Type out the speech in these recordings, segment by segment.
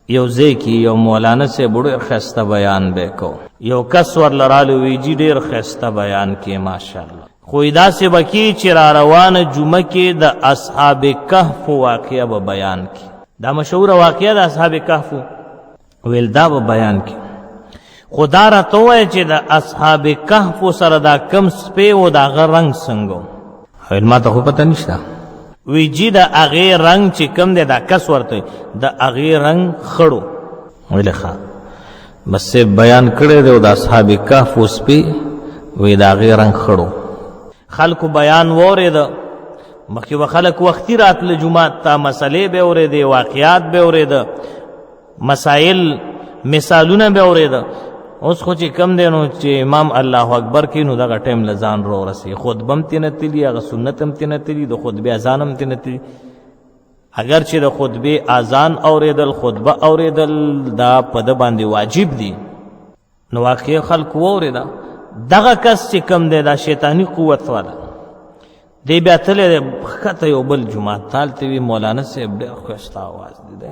یو ځای کې یو مولانا صاحب ډېر ښایسته بیان به کو، یو کس ورله رالی وی جي ډېر ښایسته بیان کې ماشاءالله، خو داسې به کې چې را روانه جمعه کې د اصحاب کهف واقعه به بیان کې، دا مشهوره واقعه د اصحاب کهف ویل دا به بیان کې، خو دا راته ووایه چې د اصحاب کهف سره دا کم سپی و د هغه رنګ څنګه و؟ ویل ما ته خو پته نشته. وی جي د هغې رنګ چې کم دی دا کس ورته د هغې رنګ خړو. ویل ښه بس بیان کړی دی او د اصحاب کهف سپی وی د هغې رنګ خړو. خلکو بیان واورېده، مخکې به خلک وختي راتله جومات ته، مسلې به اورېدې، واقعات به اورېده، مسایل مثالونه به اورېده. اوس خو چې کم دی نو چې امام الله اکبر کوي نو دغه ټایم له ځان را ورسوي، خطبه هم ترې نه تلي، هغه سنت هم ترې نه تلي، د خطبې اذان هم ترې نه تلي. اگر چې د خطبې اذان اورېدل، خطبه اورېدل دا په ده باندې واجب دي، نو واقع خلکو واورېده. دغه کس چې کم دی دا شیطاني قوت والا دی، بیا تللی دی ښکته یو بل جومات ته، هلته وي مولانا صاحب ډېر ښایسته اواز دی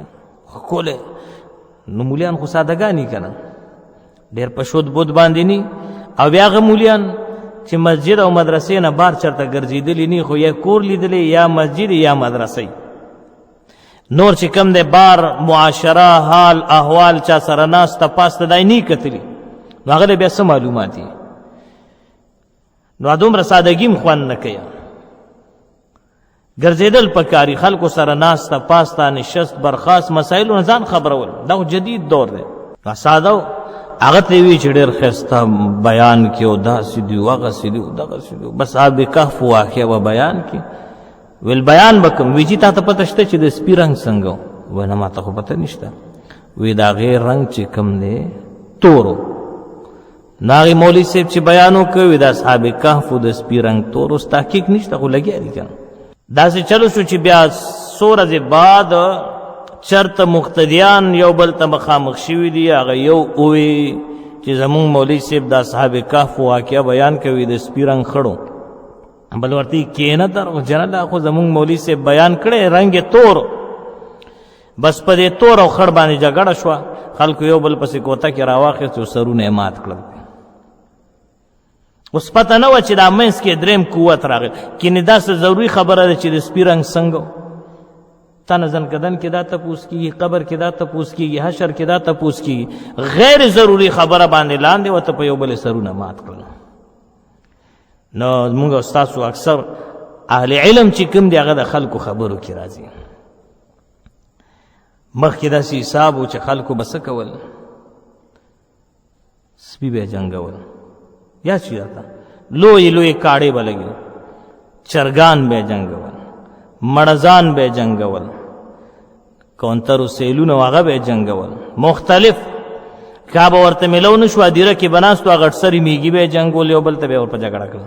ښکلی. نو مولیان خو سادهګانې که نه، ډېر په شود بود باندې نی، او بیا هغه مولیان چې مسجد او مدرسې نه بار چرته ګرځېدلي نی، خو یا کور لیدلی یا مسجد یا مدرسې، نور چې کم دی بار معاشره حال احوال چا سره ناسته پاسته دا یې نی کتلي، نو هغه له بیا څه معلومات یې؟ نو دومره سادګي م خوند نه کوي. ګرځېدل پکاري، خلکو سره ناسته پاسته نشست برخاست مسایلو نه ځان خبرول، دا خو جدید دور دی. ساده هغه ته وی چې ډېر ښایسته بیان کې او داسې دي هغسې دي دغسې دي، بس اصحاب کهف واقعه به بیان کې. ویل بیان به کوم؟ وی چې تا ته پته شته چې د سپي رنګ څنګه و؟ وی نه ما ته خو پته نشته. وی د هغې رنګ چې کوم دی تور و. نو هغې مولوي صاحب چې بیان وکړ د اصحاب کهف د سپي رنګ تور اوس تحقیق نشته، خو لګیا دي که نه. داسې چلو شو چې بیا څو ورځې بعد چرته مقتدیان یو بل ته مخامخ شوي دي، هغه یو ووی چې زمونږ مولوي صاحب د اصحاب کهف واقعه بیان کوي د سپي رنګ خړو، بل ورته یې کښېنه در جنله خو زمونږ مولوي صاحب بیان کړی رنګ یې تور. بس په دې تور او خړ باندې جګړه شوه، خلکو یو بل پسې کوته کې راواخېست او سرونه یې مات کړل. اوس پته نه وه چې دا منځ کې درېیم قوت راغی، کینې داسې ضروري خبره ده چې د سپي رنګ څنګه و؟ تنه زنکدن کې دا تپوس کېږي، قبر کې دا تپوس کېږي، حشر کې دا تپوس کېږي، غیر ضروري خبره باندې لاندې ورته په یو بلې سرونه مات کړل. نو موږ او ستاسو اکثر اهل علم چې کوم دی هغه د خلکو خبرو کې راځي. مخکې داسې حساب و چې خلکو به څه کول؟ سپي به یې جنګول، یا چې راته لوی لوی کاڼې به لګي، چرګان به یې جنګول، مړزان به یې جنګول، کونترو سیلونه هغه به یې جنګول، مختلف کا به ورته میلو نه شو، هدیره کې به ناست و، غټ سرې میږي به یې جنګول، یو بل ته به یې ور په جګړه کړل.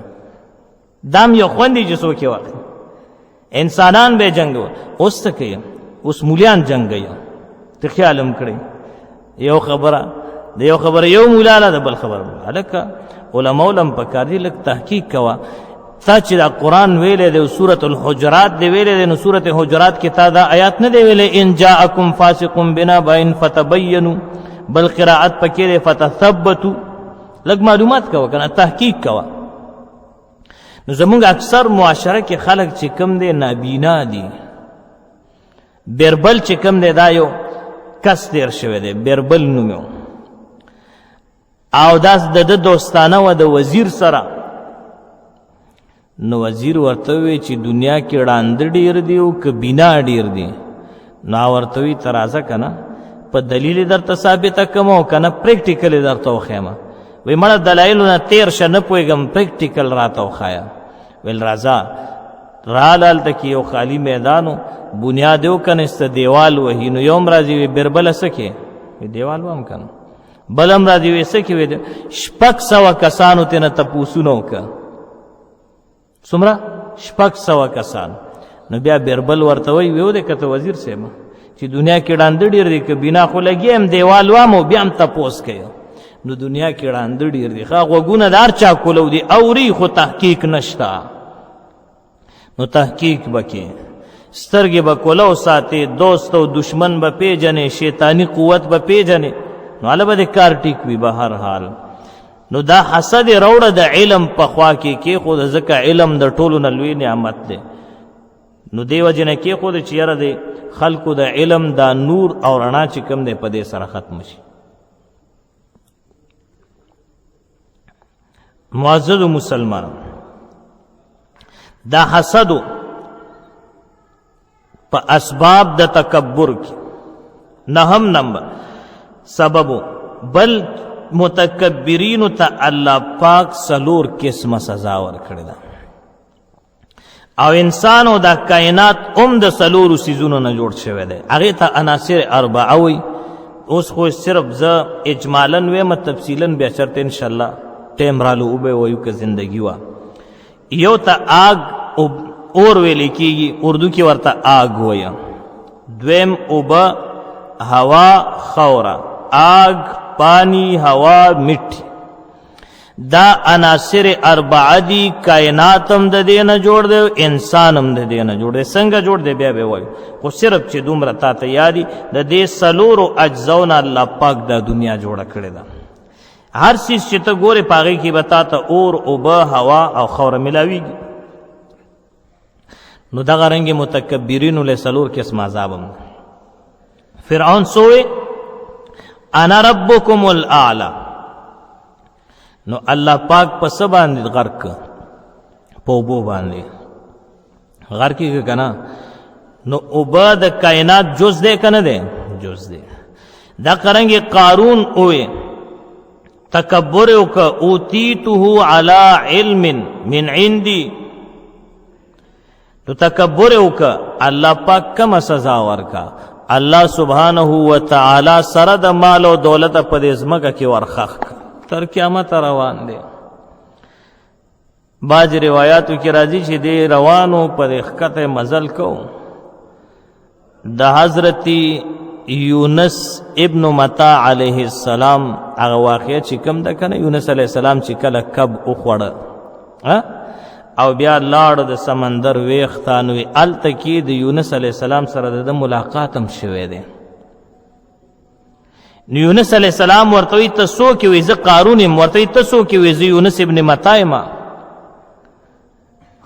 دام یو خوند دی چې څوک یې واخلي، انسانان به یې جنګول. اوس څه کوي؟ اوس مولیان جنګوي. ته خیال هم کړئ یو خبره د یو خبره یو مولا له د بل خبره هلکه علماو لم پکار دي لږ تحقیق کوه. تا چې دا قرآن ویلی دی سورة الحجرات دی ویلی دی، نو سورة حجرات کې تا دا آیات نه دی ویلی ان جاءکم فاسق بنبأ فتبینوا، بل قراءت پکې دی فتثبتوا. لږ معلومات کوه کنه، تحقیق کوه. نو زمونږ اکثر معاشره کې خلک چې کم دی نابینا دي. بیربل چې کم دی دا یو کس تیر شوی دی، بیربل نوم یو، او داس د دوستانه و د وزیر سره. نو وزیر ورته وی چې دنیا کې ړانده ډیر دی او که بینا ډیر دی. نو ورته وی ته راځه که نه په دلیل درته ثابته کړم او که نه پریکټیکل یې درته وښیم. وی مړه دلایلو نه تیر شه، نه پوهېږم، پریکټیکل راته وښایه. ویل راځه. راله هلته کې یو خالي میدان و، بنیاد یې وکنیسته، دیوال وهي. نو یو هم راځي وی بیربله څه کې؟ وی دیوال وهم که نه. بل هم راځي وی څه کې؟ وی 600 کسانو ترېنه تپوسونه وکړه. څومره؟ 600 کسان. نو بیا بیربل ورته وی ودې که ته وزیر صاحب چې دنیا کې ړانده ډېر دی، که بنا خو لګي هم دیوال وام او بیا هم تپوس کوي. نو دنیا کې ړانده ډېر دی، ښه غوږونه د هر چا کولو دي، اوري خو تحقیق نشته. نو تحقیق به کې سترګې به کولو ساتي، دوست او دشمن به پیژنې، شیطانی قوت به پیژنې، نو هله به د کار ټیک وي به هر حال. نو دا حسد روړه د علم په خوا کې کېښوده، ځکه علم د ټولو نه لوی نعمت دی. نو دې وجې نه کېښوده چې یاره د خلکو د علم دا نور او رڼا چې کوم دی په دې سره ختم شي. معززو مسلمانان، دا حسدو په اسباب د تکبر کې نهم نمبر سببو، بل متکبرینو ته الله پاک څلور قسمه سزا ورکړې ده، او انسان او د کائنات هم د څلورو څیزونو نه جوړ شوی دی. هغې ته عناصر اربعه وایي. اوس خو صرف زه اجمالا ویم، تفصیلا بیا چرته انشاءالله ټیم رالو اوبه وایو که زندگی وه. یو ته آگ اور ویلی کیږي، اردو کې ورته آگ وایه. دویم اوبه، هوا، خوره. آگ، پانی، هوا، مټی. دا عناصر اربعه دي. کائنات هم د دې نه جوړ دی، انسان هم د دې نه جوړ دی. څنګه جوړ دی بیا به وایو، خو صرف چې دومره تا ته یادي د دې څلورو اجزاو نه الله پاک دا دنیا جوړه کړې ده. هر څیز چې ته ګورې په هغې کې به تا ته اور، اوبه، هوا او خوره ملاویږي. نو دغه رنګې متکبرینو له څلور قسم عذاب هم. فرعون سوې انا ربکم الاعلی. نو الله پاک په څه باندې غرق که؟ په اوبو باندې غرق یې که نه. نو اوبه د کائنات جز دی که نه دی؟ جز دی. دا قرنګې قارون اوې تکبر وکړه، اوتیته علی علم من عندي. نو تکبر وکړه، الله پاک کومه سزا ورکا؟ الله سبحانه وتعالی سره د مال او دولت په دې ځمکه کې ورخښ تر قیامت روان دی. بعض روایاتو کې راځي چې دی روانو په دې ښکته مزل کو د حضرت یونس ابن متا علیه السلام هغه واقعه چې کوم ده کنه، یونس علیه السلام چې کله کب وخوړه او بیا لاړ د سمندر ویښتان وي، هلته کې د یونس علیه السلام سره د ملاقات هم شوی دی. نو یونس علیه السلام ورته وایي ته څوک یې؟ وایي زه قارون یم. ورته وایي ته څوک یې؟ وایي زه یونس ابن متا یم.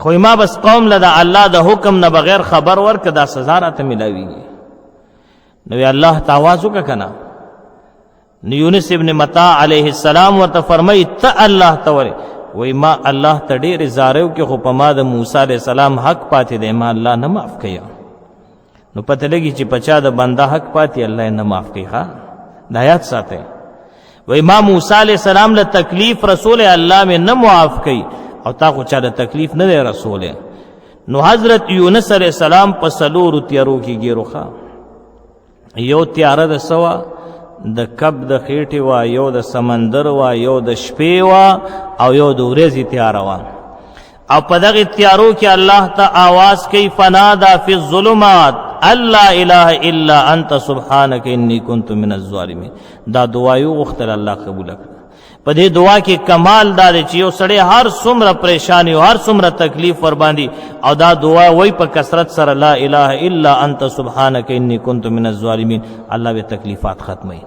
خو ما بس قوم له د الله د حکم نه بغیر خبر ورکړه، دا سزا راته میلاویږي. نو الله ته آواز وکړه که نه؟ نو یونس ابن متا علیه السلام ورته فرمایي ته الله ته ورې؟ وایي ما الله ته ډېرې زارۍ وکړې، خو په ما د موسی علیه السلام حق پاتې دی، ما الله نه معاف کوي. نو پته لګي چې په چا د بنده حق پاتې الله یې نه معاف کوي. ها دا یاد ساتئ. وایي ما موسی علیه السلام له تکلیف رسول الله مې نه معاف کوي، او تا خو چا د تکلیف نه دی رسولی. نو حضرت یونس علیه السلام په څلورو تیارو کې ګیروخه. یو تیاره د څه وه؟ د کب د خېټې وه، یو د سمندر وه، یو د شپې وه، او یو د ورځې تیاره وه. او په دغې تیارو کې الله ته آواز کوي فنادا فی الظلمات الله اله الا انت سبحانک انی کنت من الظالمین. دا دعا یې وغوښتل، الله قبوله کړه. په دې دعا کې کمال دا دی چې یو سړی هر څومره پریشانی او هر څومره تکلیف ور باندې، او دا دعا وای په کثرت سره لا اله الا انت سبحانک انی کنت من الظالمین، الله به تکلیفات ختموي.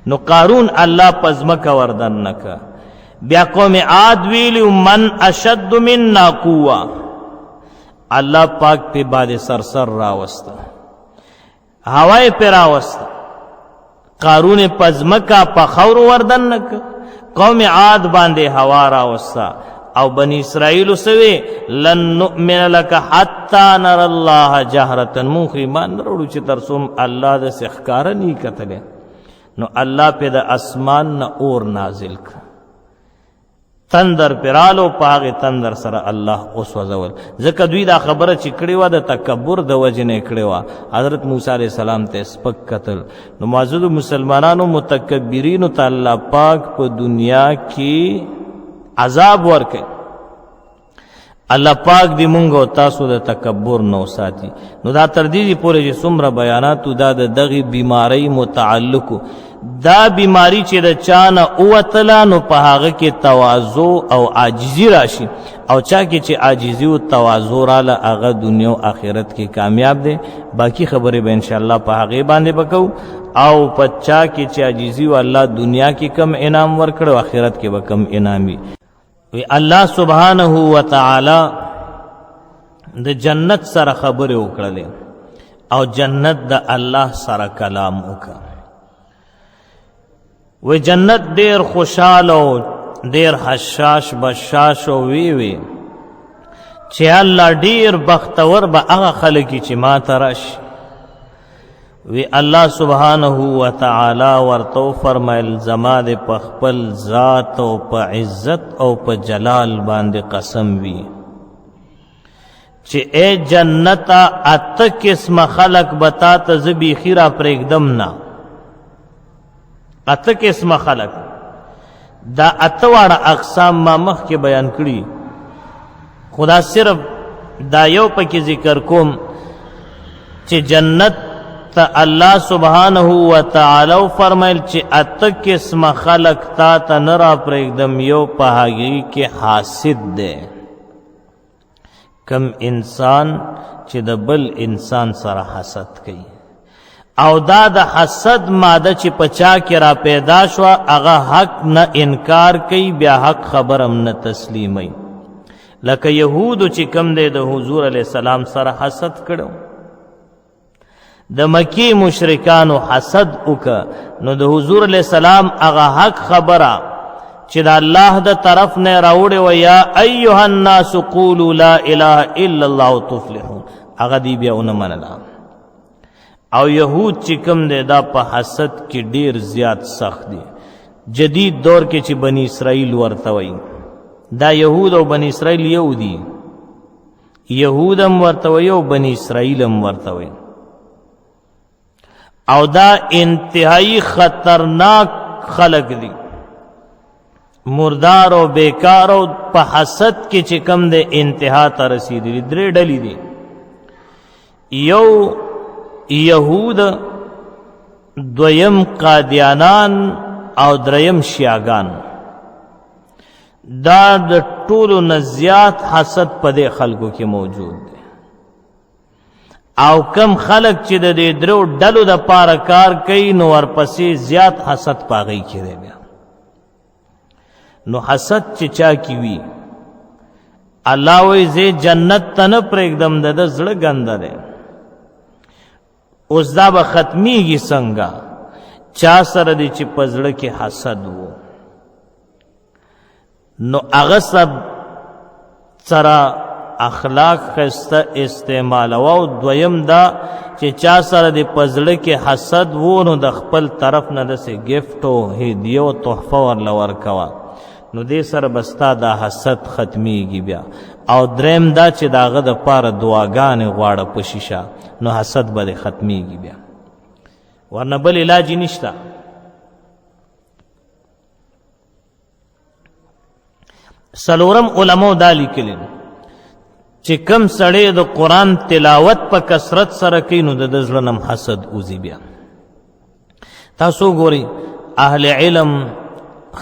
نو قارون الله په ځمکه وردن نه که. بیا قوم عاد ویلي من اشد منا قوه، الله پاک پې باد سرسر راوسته، هوا یې پې راوسته. قارون په ځمکه په خاورو وردن نه که. قوم عاد باندې هوا راوسته، او بني اسرائیلو سوی لن نؤمن لك حتی نر الله جهرة، مونږ خو ایمان نه راوړو چې تر څو الله داسې ښکاره نه کتلی. نو الله پې د اسمان نه اور نازل که، تندر پرالو، په هغې تندر سره الله وسوځول. ځکه دوی دا خبره چې کړې وه د تکبر د وجې نه یې کړې وه. حضرت موسی علیه السلام ته سپک کتل. نو معززو مسلمانانو، متکبرینو ته الله پاک په دنیا کې عذاب ورکوي. الله پاک دې مونږ او تاسو د تکبر نه وساتي. نو دا تر دې پورې چې څومره بیاناتو دا د دغې بیمارۍ متعلقو، دا بیماری چې د چا نه اوتله نو په هغه کې تواضع او عاجزي راشي، او چا کې چې عاجزی او تواضع راله هغه دنیا او آخرت کې کامیاب دی. باقی خبره به ان شاء الله په هغه باندې وکړو. او پچا کې چې عاجزی او الله دنیا کې کم انعام ورکړ او آخرت کې به کم انعام وي. الله سبحانه و تعالی د جنت سره خبره وکړلې او جنت د الله سره کلام وکړ. و جنت ډیر خوشاله او ډیر حشاش بشاش او وی چې الله ډیر بختور به هغه خلک چې ما ترش وی. الله سبحانه و تعالی ورته فرمایل زما د خپل ذات او په عزت او په جلال باندې قسم وی چې اے جنتا اته قسم خلق بتا ته زبی خیرا پر एकदम نا. اته قسم خلق دا اتواړه اقسام ما مخ کې بیان کړي. خدا صرف دا یو پکې ذکر کوم چې جنت ته الله سبحانه و تعالی فرمایل چې اته قسم خلق تا ته نه را پرېږدم. یو په هغې کې حاسد دی، کم انسان چې د بل انسان سره حسد کوي او دا د حسد ماده چې پچا کې را پیدا شو هغه حق نه انکار کوي، بیا حق خبرم نه تسلیمي. لکه یهودو چې کم دی د حضور علیہ السلام سره حسد کړو، د مکی مشرکانو حسد وکړه، نو د حضور علیہ السلام هغه حق خبره چې د الله د طرف نه راوړې و یا ایها الناس قولوا لا اله الا الله تفلحون، هغه دی بیا ونه منله. او یهود چې کم دی دا په حسد کې ډیر زیات سخت دی. جدید دور کې چې بنی اسرائیل ورته وایي، دا یهود او بنی اسرائیل یو دي، یهود هم ورته وایي او بنی اسرائیل هم ورته وایي. او دا انتہائی خطرناک خلق دی، مردار او بیکار او په حسد کې چې کم دی انتہا ته رسیدلی. درې ډلې دي، یو یهود، دویم قادیانان او دریم شیعگان. دا د ټولو نه زیات حسد په دې خلکو کې موجود دی. او کم خلق چې د دې درو ډلو د پاره کار کوي نو ورپسې زیات حسد پاغی کې دی. بیا نو حسد چې چا کی وی الله وی زه جنت ته نه پرېږدم، د زړه ګنده دی. اوس دا به ختمیږي څنګه؟ چا سره دی چې په زړه کې حسد وو نو هغه سره اخلاق خسته استعمال او دویم دا چې چا سره د پزړه کې حسد وو نو د خپل طرف نه دسه گیفت او هدیه او تحفه ورل ورکوا، نو دې سره بستا دا حسد ختمیږي. بیا او دریم دا چې داغه د پاره دعاګانې غواړه په شیشه نو حسد به ختمیږي. بیا ورنه بل علاج نشته. سلورم علماء دا لیکلي چې کم سړی د قرآن تلاوت په کثرت سره کوي نو د زړه نه حسد اوزي. بیا تاسو ګورئ اهل علم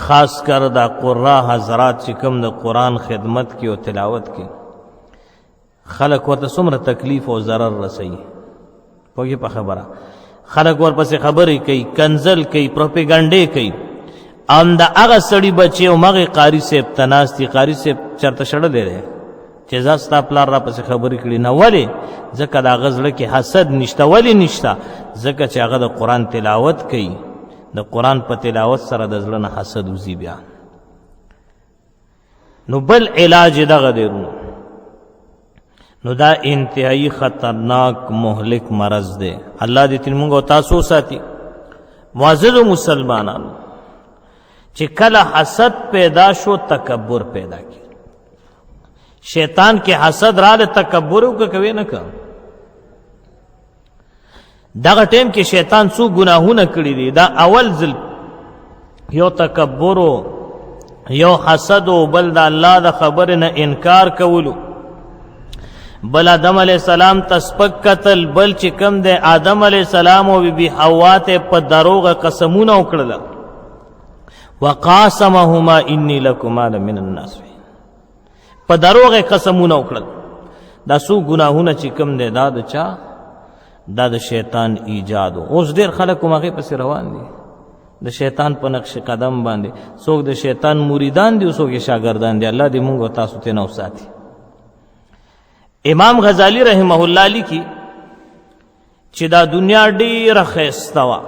خاص کر دا قرآ حضرات چې کم د قرآن خدمت کی او تلاوت کی خلق ورته څومره تکلیف او ضرر رسوي. پوهې په خبره خلق ورپسې خبرې کوي، کنزل کوي، پروپیګنډې کوي. ام دا هغه سړي بچي او مغه قاری صاحب تناستی، قاری صاحب چرته شړلې ده چې زاستا پلار را پسې خبرې کړي نه، ولی ځکه دا غزړه کې حسد نشته. ولی نشته؟ ځکه چې هغه د قرآن تلاوت کوي، د قرآن په تلاوت سره د زړه نه حسد وزي. بیا نو بل علاج دغه دی، نو دا انتہائی خطرناک مهلک مرض دی. الله دې تل موږ او تاسو ساتي. معزز مسلمانانو چې کله حسد پیدا شو تکبر پیدا کی. شیطان کې حسد راله تکبر کوي نه کا. دغه ټیم کې شیطان څو ګناهونه کړی دي. دا اول ځل یو تکبر یو حسد او بل د الله د خبر نه انکار کولو، بل آدم علیہ السلام تسپک قتل، بل چې کم دی آدم علیہ السلام او بی بی حوا ته په دروغ قسمونه وکړل. وقاسمهما انی لکما لمن الناصحین، په دروغ قسمونه وکړل. دا څو ګناهونه چې کوم دی دا د چا؟ دا د شیطان ایجاد و. اوس ډېر خلک هم هغې پسې روان دي د شیطان په نقش قدم باندې. څوک د شیطان مریدان دي او څوک یې شاګردان دي. الله دې مونږ او تاسو ترې وساتي. امام غزالی رحمه الله لیکي چې دا دنیا ډېره ښایسته وه،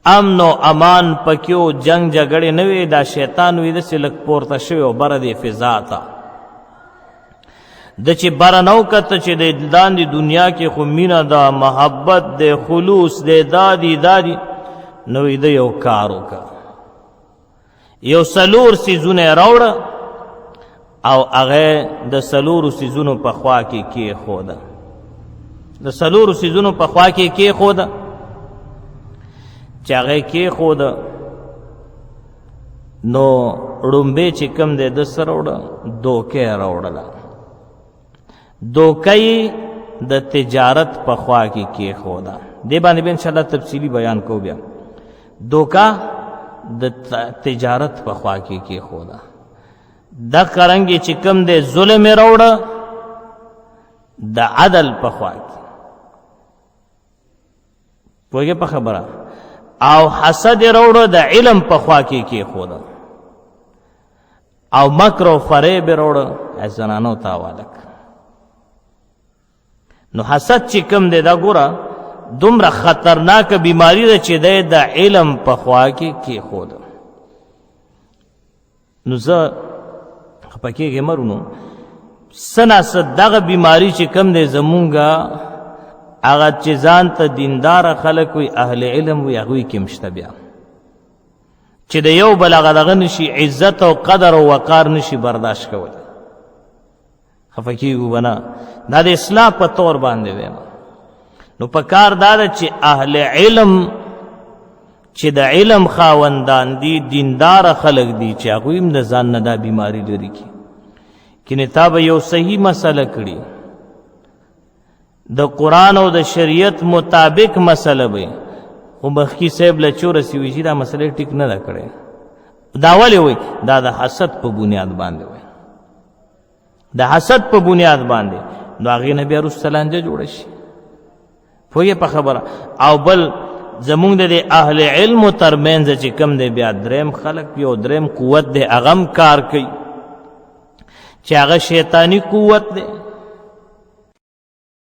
امن و امان پکې و، جنگ جګړې نه وې. دا شیطان وي داسې لږ پورته شوی او بره دې فضا ته د چې بره نه وکته چې د لاندې دنیا کې خو مینه ده، محبت دی، خلوص دی، دا دي دا دي. نو یې د یو کار وکړه، یو څلور څیزونه یې راوړه او هغه د څلورو څیزونو په خوا کې کېښوده. د څلورو څیزونو په خوا کې کېښوده چې هغه یې کېښوده. نو ړومبی چې کوم دی د څه راوړه؟ دوکه یې راوړله. دوکه یې د تجارت په خوا کې کېښوده. دې باندې به انشاءالله تفصیلي بیان کوو. بیا دوکه د تجارت په خوا کې کېښوده. دا قرنګې چې کوم دی ظلم یې راوړه د عدل په خوا کې. پوهېږې په خبره؟ او حسد یې راوړه د علم په خوا کې کېښوده. او مکر او فریب یې راوړه زنانو ته حواله کړه. نو حسد چې کوم دی دا ګوره دومره خطرناکه بیماری ده چې دی د علم په خوا کې کېښوده. نو زه خفه کېږې مرونو څه ناڅه دغه بیماري چې کوم دی زمونږه هغه چې ځان ته دینداره خلک وي، اهل علم وي، هغوی کې هم شته بیا چې د یو بل هغه دغه نشي عزت او قدر او وقار نشي برداشت کولی. خفه کېږو به نه، دا د اصلاح په طور باندې دی. نو په کار دا ده چې اهل علم چې د علم خاوندان دي، دینداره خلک دي، چې هغوی هم د ځان نه دا بیماري لري کړي. کنې تا به یو صحیح مسله کړي، د قرآن او د شریعت مطابق مسله به خو مخکې صاحب له چو رسېږي چې دا مسله ټیک نه ده کړې. دا ولې وایي؟ دا د حسد په بنیاد باندې وایي، د حسد په بنیاد باندې. نو هغې نه بیا وروسته لانجه جوړه شي. پوهېږې په خبره؟ او بل زمونږ د اهل علمو ترمنځ چې کوم دی بیا دریم خلک، یو دریم قوت دی، هغه هم کار کوي چې هغه شیطانی قوت دی.